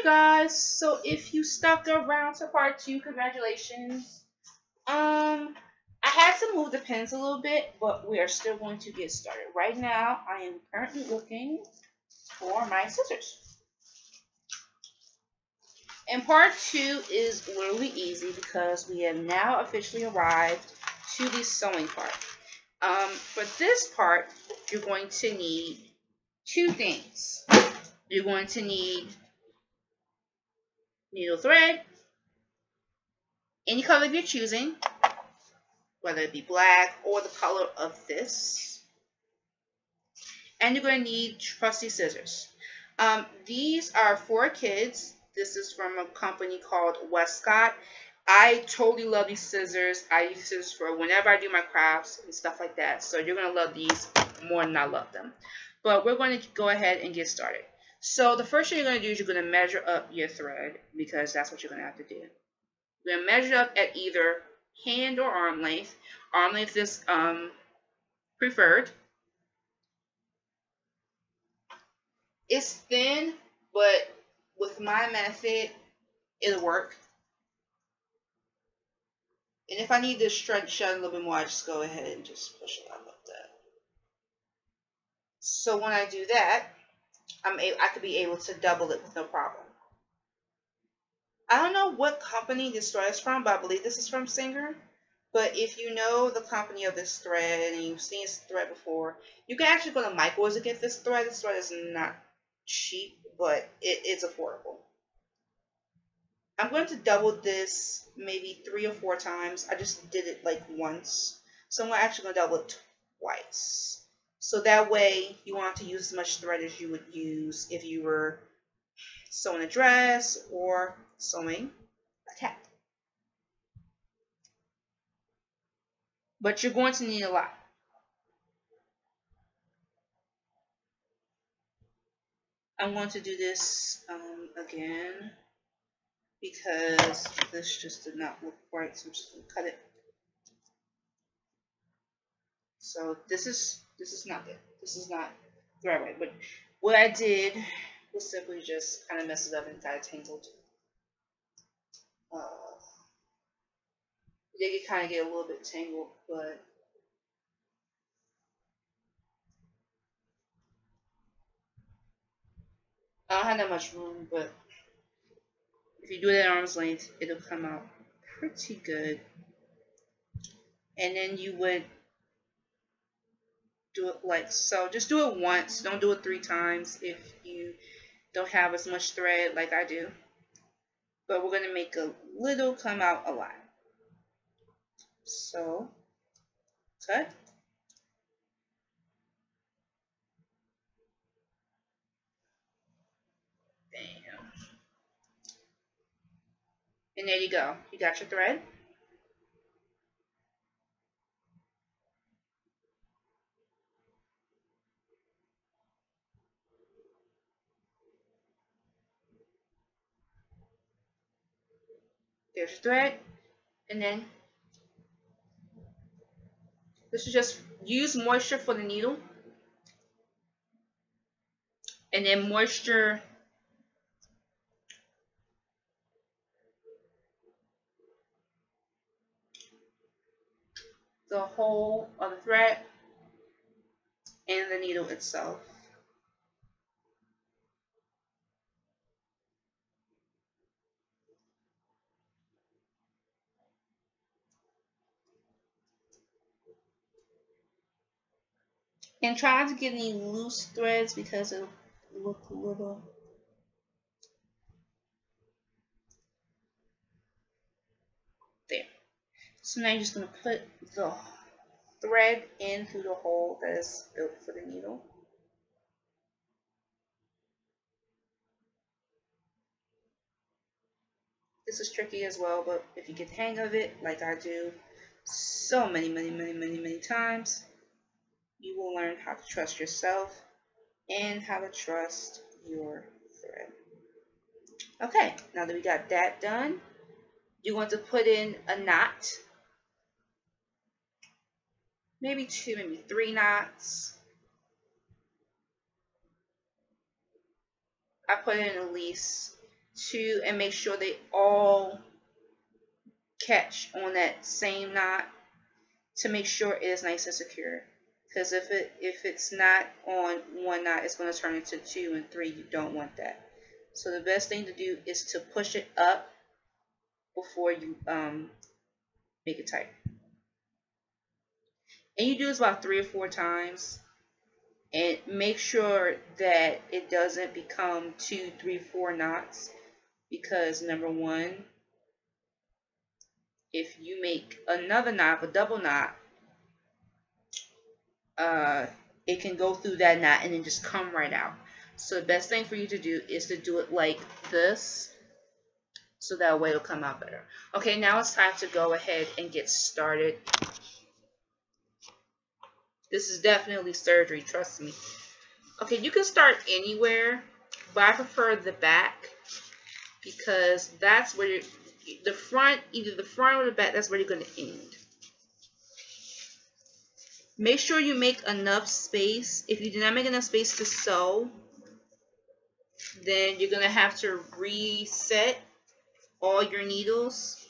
Hey guys, so if you stuck around to part 2, congratulations. I had to move the pins a little bit, but we are still going to get started. Right now, I am currently looking for my scissors. And part 2 is literally easy because we have now officially arrived to the sewing part. For this part, you're going to need two things. You're going to need needle thread, any color of your choosing, whether it be black or the color of this. And you're going to need trusty scissors. These are for kids. This is from a company called Westcott. I totally love these scissors. I use scissors for whenever I do my crafts and stuff like that. So you're going to love these more than I love them. But we're going to go ahead and get started. So the first thing you're going to do is you're going to measure up your thread because that's what you're going to have to do. You're going to measure up at either hand or arm length. Arm length is preferred. It's thin, but with my method, it'll work. And if I need to stretch out a little bit more, I just go ahead and just push it out like that. So when I do that, I could be able to double it with no problem. I don't know what company this thread is from, but I believe this is from Singer. But if you know the company of this thread and you've seen this thread before, you can actually go to Michael's to get this thread. This thread is not cheap, but it's affordable. I'm going to double this maybe 3 or 4 times. I just did it like once. So I'm actually going to double it twice. So that way you won't have to use as much thread as you would use if you were sewing a dress or sewing a cap. But you're going to need a lot. I'm going to do this again because this just did not look right, so I'm just going to cut it. So this is not good. This is not the right way. But what I did was simply just kind of mess it up and got it tangled. They could kind of get a little bit tangled, but I don't have that much room. But if you do it at arm's length, it'll come out pretty good. And then you would do it like so. Just do it once. Don't do it 3 times if you don't have as much thread like I do. But we're going to make a little come out a lot. So, cut. Bam. And there you go. You got your thread. There's your thread. And then this is just use moisture for the needle. And then moisture the whole of the thread and the needle itself. And try not to get any loose threads because it'll look a little. There. So now you're just going to put the thread in through the hole that is built for the needle. This is tricky as well, but if you get the hang of it, like I do so many times, you will learn how to trust yourself and how to trust your thread. Okay, now that we got that done, you want to put in a knot. Maybe 2, maybe 3 knots. I put in at least and make sure they all catch on that same knot to make sure it is nice and secure. Because if it's not on one knot, it's going to turn into 2 and 3. You don't want that. So the best thing to do is to push it up before you make it tight. And you do this about 3 or 4 times. And make sure that it doesn't become 2, 3, 4 knots. Because number one, if you make another knot, a double knot, it can go through that knot and then just come right out. So the best thing for you to do is to do it like this, so that way it'll come out better. Okay, now it's time to go ahead and get started. This is definitely surgery, trust me. Okay, you can start anywhere, but I prefer the back because that's where the front, either the front or the back, that's where you're going to end. Make sure you make enough space. If you do not make enough space to sew, then you're going to have to reset all your needles.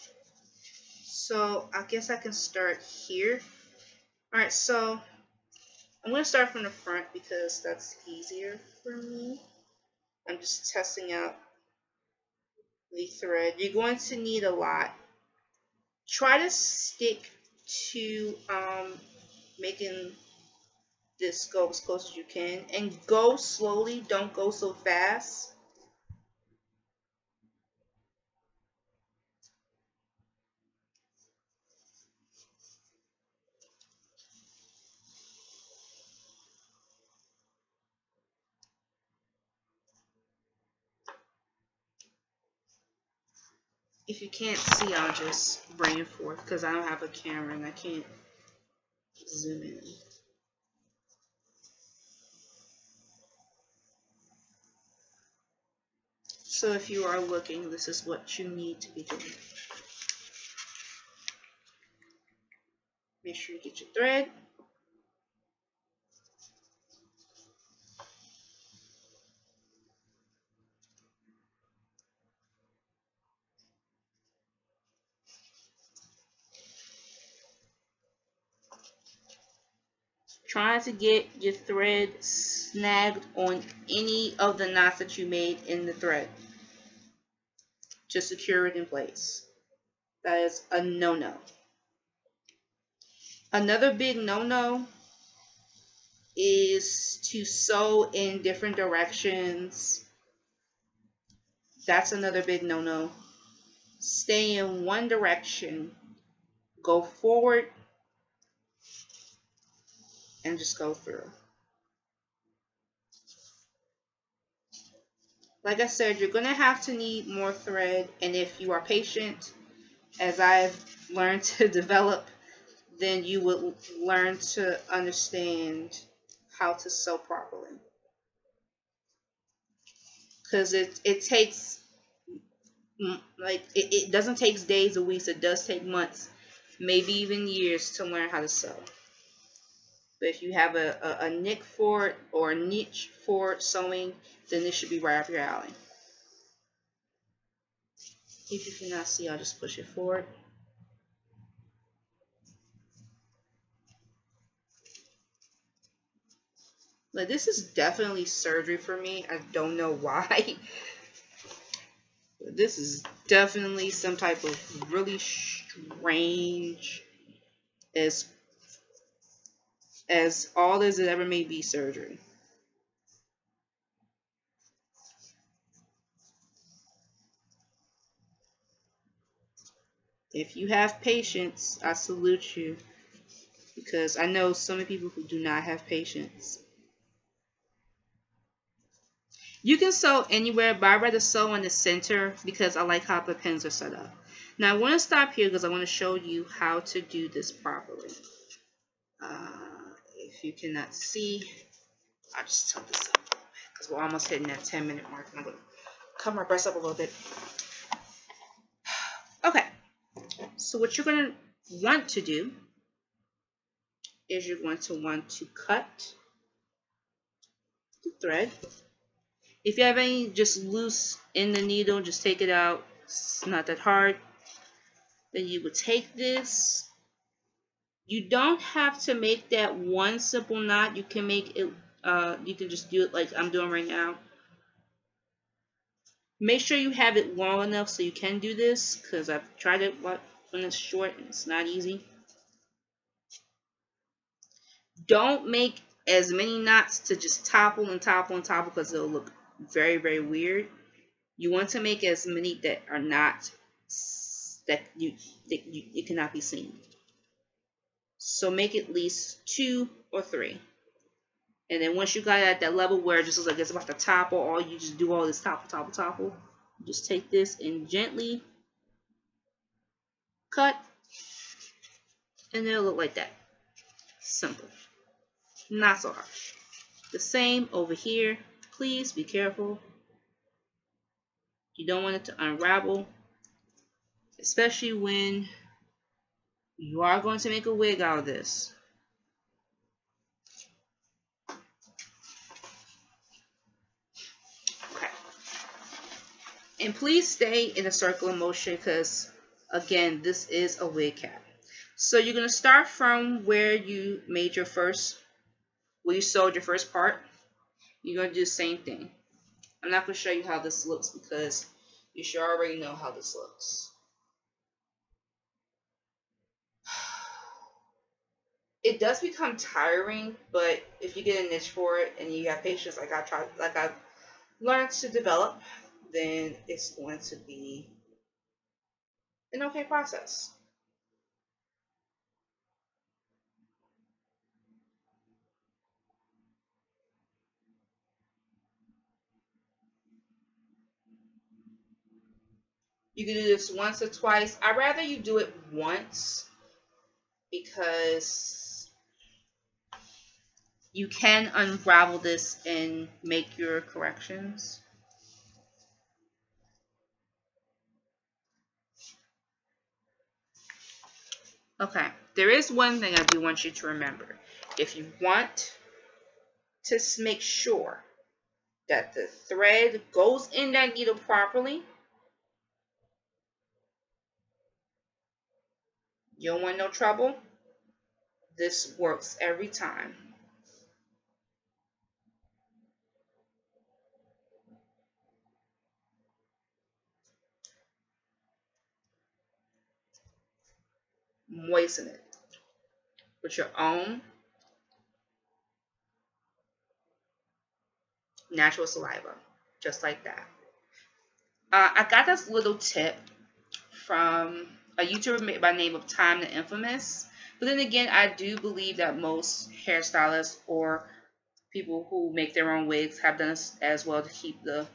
So I guess I can start here. Alright, so I'm going to start from the front because that's easier for me. I'm just testing out the thread. You're going to need a lot. Try to stick to making this go as close as you can, and go slowly, don't go so fast. If you can't see, I'll just bring it forth because I don't have a camera and I can't zoom in. So if you are looking, this is what you need to be doing. Make sure you get your thread. Trying to get your thread snagged on any of the knots that you made in the thread to secure it in place. That is a no-no. Another big no-no is to sew in different directions. That's another big no-no. Stay in one direction, go forward, and just go through. Like I said, you're going to have to need more thread, and if you are patient, as I've learned to develop, then you will learn to understand how to sew properly. Because it takes, like, it doesn't take days or weeks, it does take months, maybe even years to learn how to sew. But if you have a nick for it or a niche for sewing, then this should be right up your alley. If you cannot see, I'll just push it forward. Like, this is definitely surgery for me. I don't know why. This is definitely some type of really strange, as all as it ever may be, surgery. If you have patience, I salute you, because I know so many people who do not have patience. You can sew anywhere, but I'd rather sew in the center because I like how the pins are set up. Now I want to stop here because I want to show you how to do this properly. If you cannot see, I'll just tilt this up because we're almost hitting that 10-minute mark. And I'm going to cover my breast up a little bit. Okay, so what you're going to want to do is you're going to want to cut the thread. If you have any just loose in the needle, just take it out. It's not that hard. Then you would take this. You don't have to make that one simple knot. You can make it, you can just do it like I'm doing right now. Make sure you have it long enough so you can do this, because I've tried it when it's short and it's not easy. Don't make as many knots to just topple and topple and topple, because it'll look very, very weird. You want to make as many that are not, that it cannot be seen. So make at least 2 or 3. And then once you got it at that level where it just looks like it's about to topple, all you just do all this topple, topple, topple. You just take this and gently cut, and it'll look like that. Simple. Not so hard. The same over here. Please be careful. You don't want it to unravel, especially when you are going to make a wig out of this. Okay. And please stay in a circular motion, because again, this is a wig cap. So you're going to start from where you made your first, where you sewed your first part. You're going to do the same thing. I'm not going to show you how this looks, because you should already know how this looks. It does become tiring, but if you get a niche for it and you have patience, like I've learned to develop, then it's going to be an okay process. You can do this once or twice. I'd rather you do it once, because you can unravel this and make your corrections. Okay, there is one thing I do want you to remember. If you want to make sure that the thread goes in that needle properly, you don't want no trouble, this works every time. Moisten it with your own natural saliva, just like that. I got this little tip from a YouTuber by the name of Time the Infamous. But then again, I do believe that most hairstylists or people who make their own wigs have done this as well, to keep the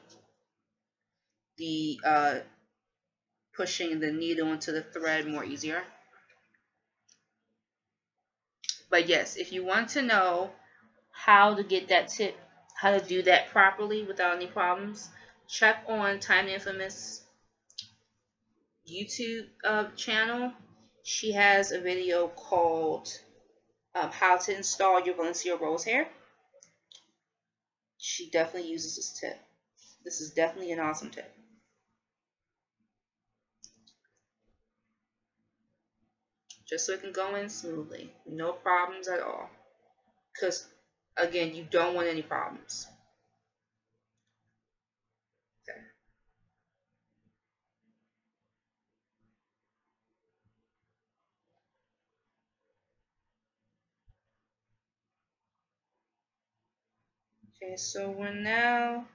pushing the needle into the thread more easier. But yes, if you want to know how to get that tip, how to do that properly without any problems, check on Time the Infamous YouTube channel. She has a video called how to install your Valencia rose hair. She definitely uses this tip. This is definitely an awesome tip. Just so it can go in smoothly. No problems at all. Because, again, you don't want any problems. Okay. Okay, so we're now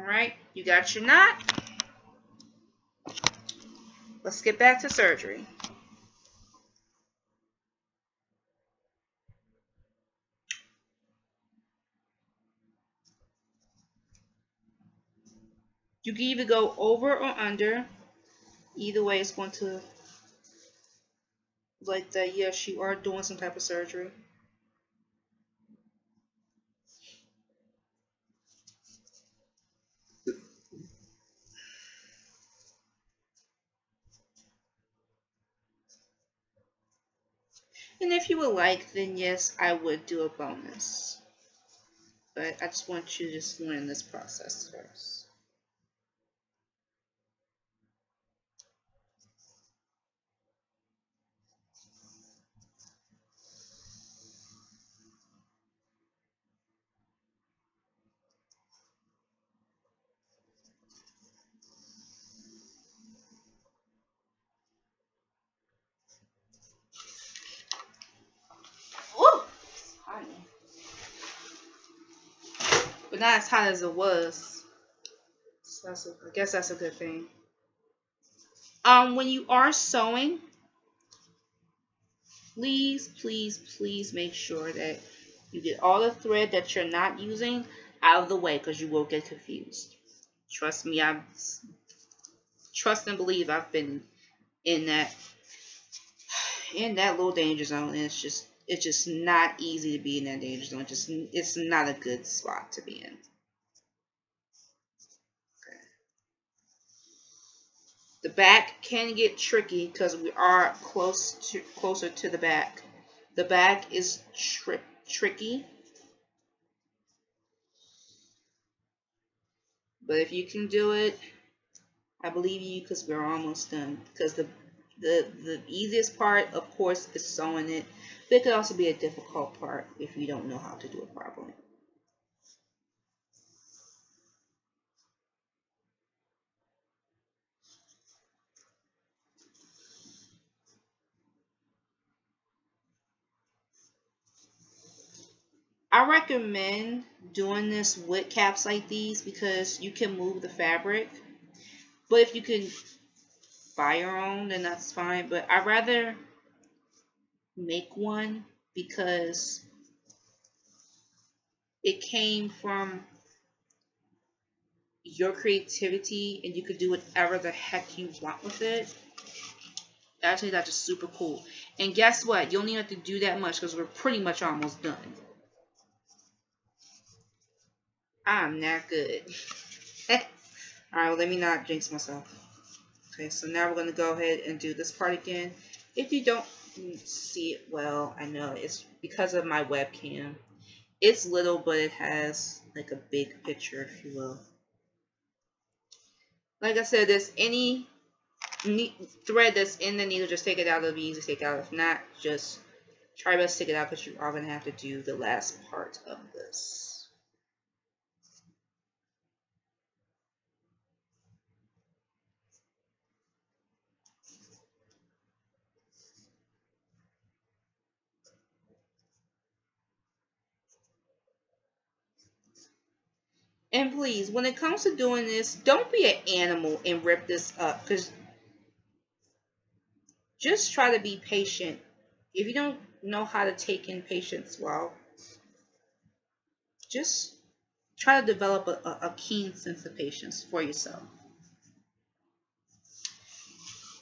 alright, you got your knot. Let's get back to surgery. You can either go over or under. Either way, it's going to like that yes, you are doing some type of surgery. And if you would like, then yes, I would do a bonus. But I just want you to just learn this process first. Woo! It's hot. But not as hot as it was. So I guess that's a good thing. When you are sewing, please make sure that you get all the thread that you're not using out of the way, because you will get confused. Trust me, trust and believe I've been in that little danger zone, and it's just not easy to be in that danger zone. It's not a good spot to be in. The back can get tricky because we are closer to the back. The back is tricky, but if you can do it, I believe you, because we're almost done. Because the easiest part, of course, is sewing it, but it could also be a difficult part if you don't know how to do it properly. I recommend doing this with caps like these because you can move the fabric. But if you can buy your own, then that's fine. But I'd rather make one because it came from your creativity and you could do whatever the heck you want with it. Actually, that's just super cool. And guess what? You don't even have to do that much because we're pretty much almost done. I'm not good. Alright, well, let me not jinx myself. Okay, so now we're going to go ahead and do this part again. If you don't see it well, I know it's because of my webcam. It's little, but it has like a big picture, if you will. Like I said, there's any thread that's in the needle, just take it out. It'll be easy to take out. If not, just try to stick it out because you are going to have to do the last part of this. And please, when it comes to doing this, don't be an animal and rip this up. Because just try to be patient. If you don't know how to take in patience, well, just try to develop a keen sense of patience for yourself.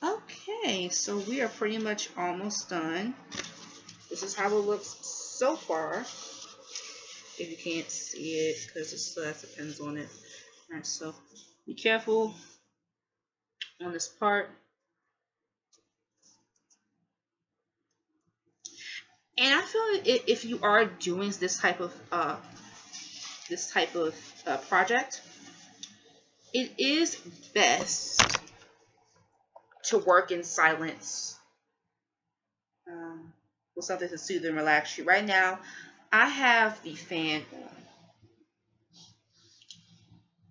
Okay, so we are pretty much almost done. This is how it looks so far. If you can't see it, because it still has the pins on it. Alright, so be careful on this part. And I feel if you are doing this type of project, it is best to work in silence with something to soothe and relax you. Right now, I have the fan on.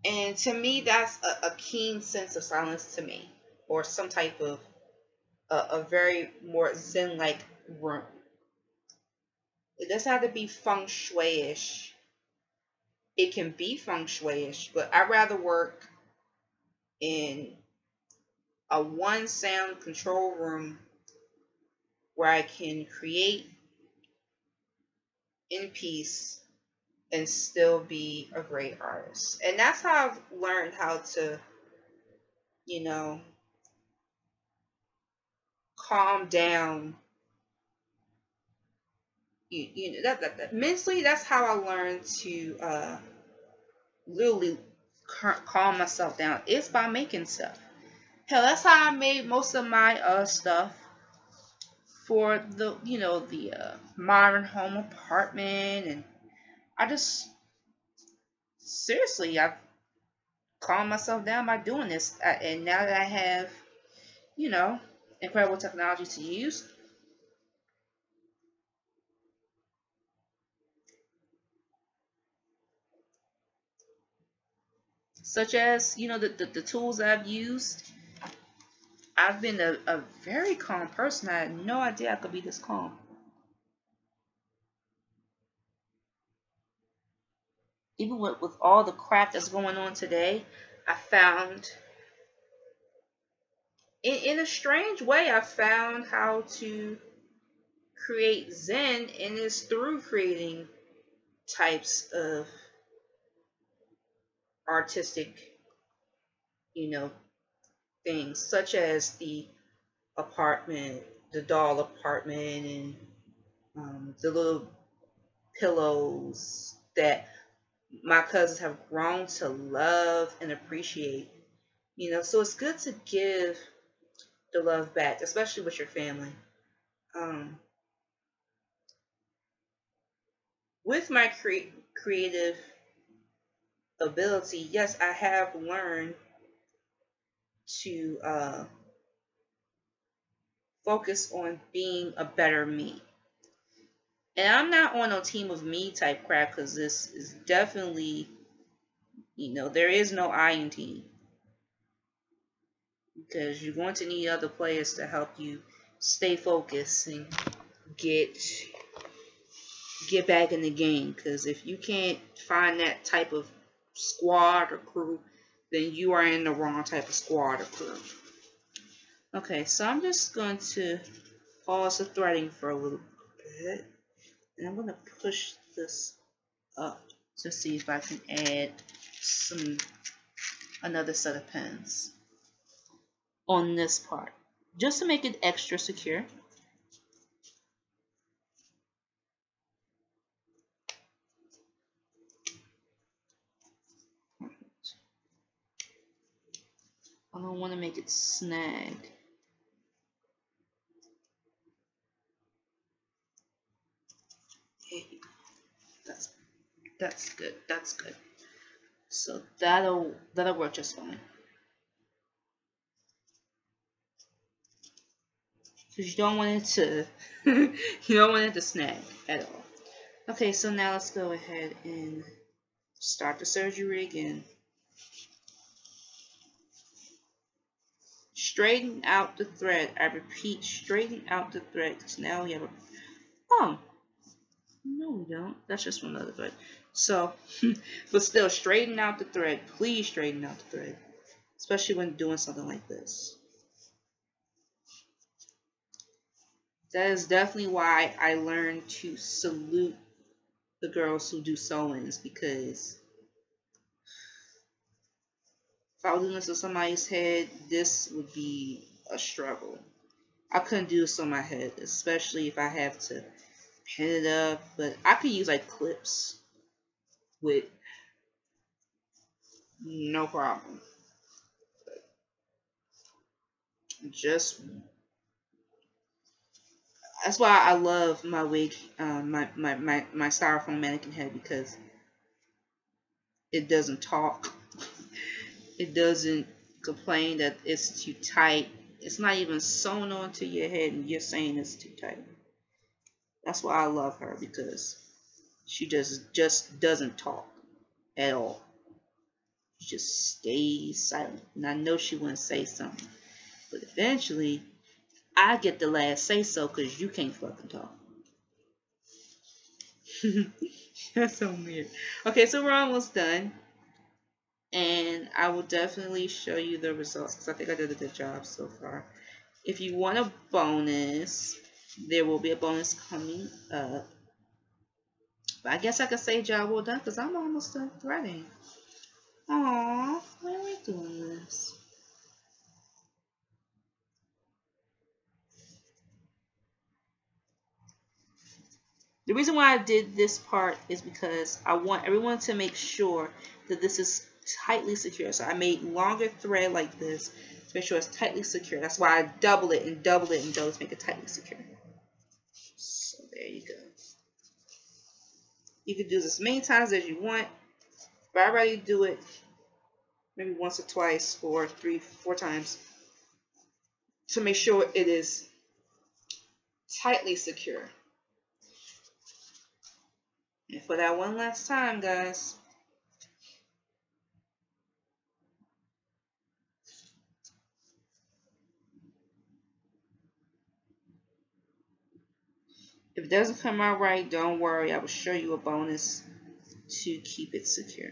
And to me, that's a keen sense of silence to me. Or some type of a very more zen-like room. It doesn't have to be feng shui-ish. It can be feng shui-ish, but I'd rather work in a one sound control room where I can create in peace and still be a great artist. And that's how I've learned how to, you know, calm down That mentally, that's how I learned to literally calm myself down. It's by making stuff. Hell, that's how I made most of my stuff for the the modern home apartment. And I just seriously, I calmed myself down by doing this. And now that I have you know incredible technology to use, such as the tools I've used, I've been a very calm person. I had no idea I could be this calm. Even with all the crap that's going on today, I found, in a strange way, I found how to create Zen, and it's through creating types of artistic, you know, things, such as the apartment, the doll apartment, and the little pillows that my cousins have grown to love and appreciate. So it's good to give the love back, especially with your family. Um, with my creative ability, yes, I have learned to focus on being a better me. And I'm not on a team of me type crap, because this is definitely, there is no I in team. Because you're going to need other players to help you stay focused and get back in the game. Because if you can't find that type of squad or crew, then you are in the wrong type of squad or crew. Okay, so I'm just going to pause the threading for a little bit, and I'm going to push this up to see if I can add another set of pins on this part, just to make it extra secure. I don't want to make it snag. That's good. That's good. So that'll work just fine. Because you don't want it to you don't want it to snag at all. Okay, so now let's go ahead and start the surgery again. Straighten out the thread. I repeat, straighten out the thread, because now we have a... Oh, no we don't. That's just one other thread. So, but still, straighten out the thread. Please straighten out the thread, especially when doing something like this. That is definitely why I learned to salute the girls who do sew-ins, because if I was doing this on somebody's head, this would be a struggle. I couldn't do this on my head, especially if I have to pin it up. But I could use like clips with no problem. Just that's why I love my wig, my styrofoam mannequin head, because it doesn't talk. It doesn't complain that it's too tight. It's not even sewn onto your head and you're saying it's too tight. That's why I love her, because she just doesn't talk at all. She just stays silent. And I know she wouldn't say something, but eventually I get the last say so, because you can't fucking talk. That's so weird. Okay, so we're almost done. And I will definitely show you the results, because I think I did a good job so far. If you want a bonus, there will be a bonus coming up. But I guess I could say job well done, because I'm almost done threading. Aww, why are we doing this? The reason why I did this part is because I want everyone to make sure that this is tightly secure. So I made longer thread like this to make sure it's tightly secure. That's why I double it and double it and double it to make it tightly secure. So there you go. You can do this as many times as you want, but I already do it maybe once or twice or 3-4 times to make sure it is tightly secure. And for that one last time, guys, if it doesn't come out right, don't worry. I will show you a bonus to keep it secure.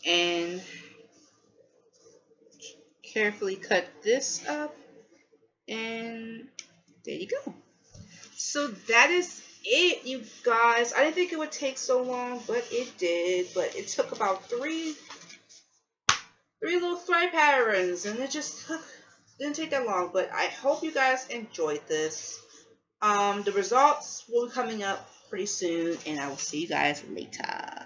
And carefully cut this up, and there you go. So that is it, you guys. I didn't think it would take so long, but it did. But it took about three little thread patterns, and it just didn't take that long. But I hope you guys enjoyed this. The results will be coming up pretty soon, and I will see you guys later.